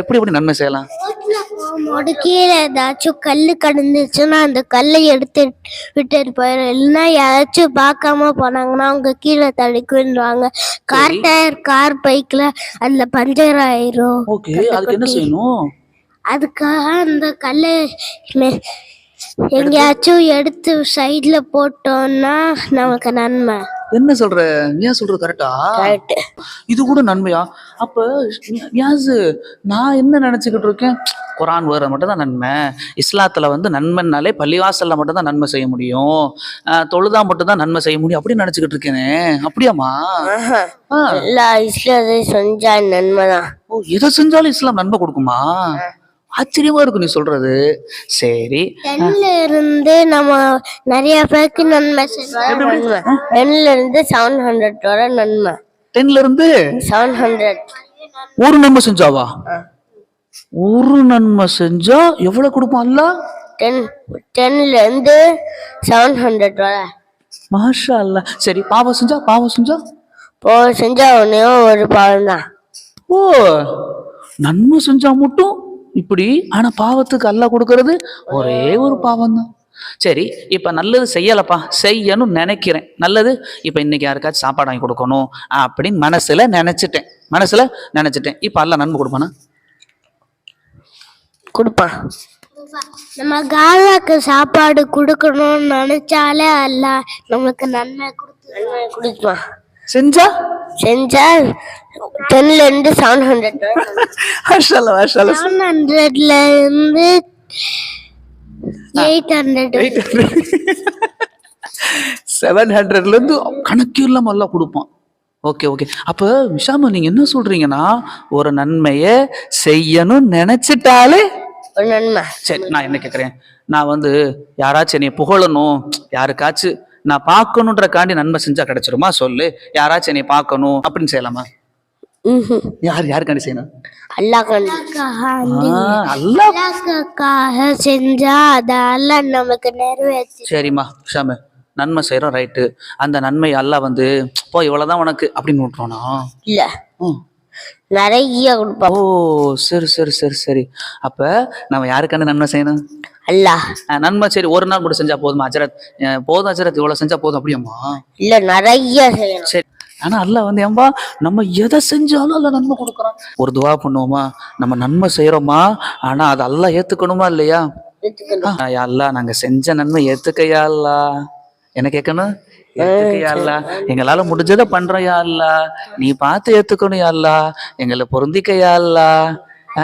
எப்படி எப்படி நன்மை செய்யலாம்? ஒரு கீழே ஏதாச்சும் கல்லு கடந்துச்சுன்னா அந்த கல்லை எடுத்து விட்டுட்டு போயிடும். இல்லைன்னா யாராச்சும் பார்க்காம போனாங்கன்னா அவங்க கீழே தடுக்குவாங்க. கார் டயர், கார் பைக்ல அதுல பஞ்சர் ஆயிரும். ஓகே, அதுக்கு என்ன செய்யணும்? அதுக்காக அந்த கல்லை எங்கேயாச்சும் எடுத்து சைட்ல போட்டோம்னா நமக்கு நன்மை. என்ன சொல்ற? ஏன் சொல்றது கரெக்டா? கரெக்ட். இது கூட நன்மையா? அப்ப யாசு, நான் என்ன நினைச்சுக்கிட்டு இருக்கேன், குரான் வேற மட்டும் தான் நன்மை, இஸ்லாத்துல வந்து நன்மைனாலே பள்ளிவாசல்ல மட்டும் தான் நன்மை செய்ய முடியும், தொழுதா மட்டும் தான் நன்மை செய்ய முடியும் அப்படி நினைச்சுக்கிட்டு இருக்கேனே. அப்படியாமா? எல்லா இஸ்லாத்தையும் செஞ்சா நன்மைதான். ஓ, எதை செஞ்சாலும் இஸ்லாம் நன்மை கொடுக்குமா? ஆச்சரியமா இருக்கு நீ சொல்றது. சரி, 10ல இருந்து நம்ம நிறைய பேருக்கு நன்மை செய்வோம். 10ல இருந்து 700 வரை நன்மை. 10ல இருந்து 700 ஒரு நன்மை செஞ்சாவா? ஒரு நன்மை செஞ்சா எவ்வளவு கொடுப்பான் அல்லாஹ்? 10ல இருந்து 700 வரை. மாஷா அல்லாஹ். சரி, பாவம் செஞ்சா செஞ்சா ஒன்னே ஒரு பாவம் தான். ஓ, நன்மை செஞ்சா மட்டும் இப்படி, ஆனா பாவத்துக்கு அல்லாஹ் கொடுக்கறது ஒரே ஒரு பாவம் தான். சரி, இப்ப நல்லது செய்யலப்பா, செய்யணும்னு நினைக்கிறேன், நல்லது இப்ப இன்னைக்கு யாருக்காச்சும் சாப்பாடு வாங்கி கொடுக்கணும் அப்படின்னு மனசுல நினைச்சிட்டேன். இப்ப அல்லாஹ் நன்மை கொடுப்பானா? கொடுப்பான். நம்ம காலாக்கு சாப்பாடு கொடுக்கணும்னு நினைச்சாலே அல்லாஹ் நமக்கு நன்மை கொடுப்பான். செஞ்சா 10ல இருந்து 700 700ல இருந்து 800 700ல இருந்து கணக்கு இல்லாம எல்லாம் கொடுப்பான். Okay okay. அப்ப விஷாம நீங்க என்ன சொல்றீங்கன்னா, ஒரு நன்மைய செய்யணும்னு நினைச்சிட்டாலே ஒரு நன்மை. சரி, நான் என்ன கேக்குறேன், நான் வந்து யாராச்சும் என்னைய புகழணும், யாருக்காச்சும் நான் பார்க்கணுன்ற காண்டி நன்மை செஞ்சா கிடைச்சிருமா? சொல்லு. யாராச்சும் என்னை பார்க்கணும் அப்படின்னு செய்யலாமா? யாருக்காண்டி செய்யணும்? அல்லாஹ்வுக்காக செஞ்சா அத நமக்கு நிறைவேற்றி. சரிம்மா ஷாமு, நன்மை செய்யறோம், ரைட்டு. அந்த நன்மை அல்லாஹ் வந்து போ இவ்வளவுதான் உனக்கு அப்படின்னு விட்டுறோனா? இல்ல, நிறைய கொடுப்பா. ஓ, சரி சரி சரி சரி. அப்ப நம்ம யாருக்காண்டி நன்மை செய்யணும்? அல்லாஹ். நன்மை சரி ஒரு நாள் கூட செஞ்சா போதுமா அஜரத்? போதும் அஜரத், இவ்வளவு செஞ்சா போதும் அப்படியாம்மா? இல்ல, நிறைய செய்யணும். சரி, ஆனா அல்லாஹ் வந்து ஏம்பா நம்ம எதை செஞ்சாலும் அல்லாஹ் நன்மை கொடுக்குறான். ஒரு துவா பண்ணுவோமா, நம்ம நன்மை செய்யறோமா, ஆனா அது அல்லாஹ் ஏத்துக்கணுமா இல்லையா? யா அல்லாஹ், நாங்க செஞ்ச நன்மை ஏத்துக்கையா அல்லாஹ், என்ன கேட்கணும்? ஏத்துக்கையா அல்லாஹ், எங்களால முடிஞ்சதை பண்றோம் யா அல்லாஹ், நீ பார்த்து ஏத்துக்கணும் யா அல்லாஹ், எங்களை பொருந்திக்கையா அல்லாஹ்.